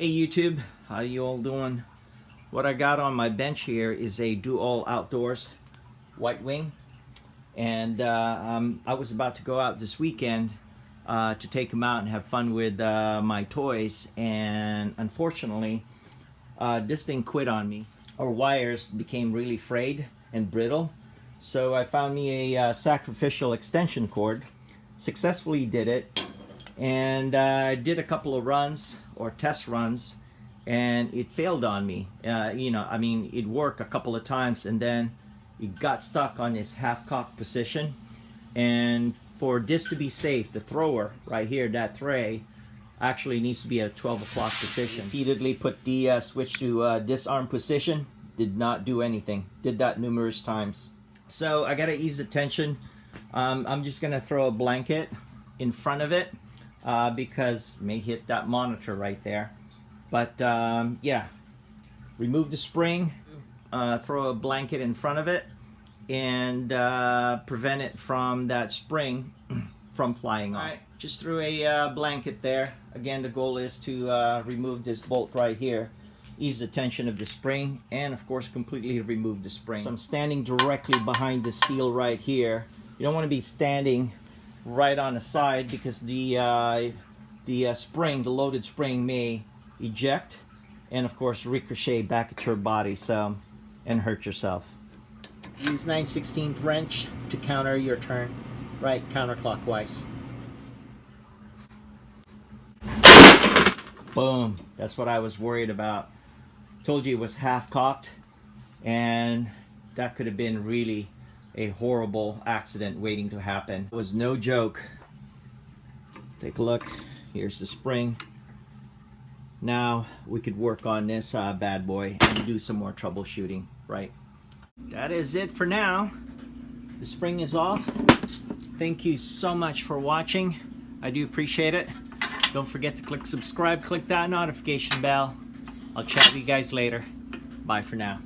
Hey YouTube, how you all doing? What I got on my bench here is a Do All Outdoors white wing, and I was about to go out this weekend to take them out and have fun with my toys, and unfortunately this thing quit on me. Our wires became really frayed and brittle, so I found me a sacrificial extension cord, successfully did it, and I did a couple of runs or test runs, and it failed on me. It worked a couple of times, and then it got stuck on this half-cocked position. And for this to be safe, the thrower right here, that tray, actually needs to be at a 12 o'clock position. Repeatedly put the switch to disarm position, did not do anything. Did that numerous times. So I gotta ease the tension. I'm just gonna throw a blanket in front of it, because it may hit that monitor right there. But yeah, remove the spring, throw a blanket in front of it, and prevent it from that spring from flying off. Right. Just threw a blanket there. Again, the goal is to remove this bolt right here, ease the tension of the spring, and of course completely remove the spring. So I'm standing directly behind the steel right here. You don't want to be standing right on the side, because the spring, the loaded spring, may eject and of course ricochet back at your body, so, and hurt yourself. Use 9/16 wrench to counter your turn, right, counterclockwise. Boom. That's what I was worried about. Told you it was half cocked, and that could have been really a horrible accident waiting to happen. It was no joke. Take a look. Here's the spring. Now we could work on this bad boy and do some more troubleshooting, right? That is it for now. The spring is off. Thank you so much for watching. I do appreciate it. Don't forget to click subscribe, click that notification bell. I'll chat with you guys later. Bye for now.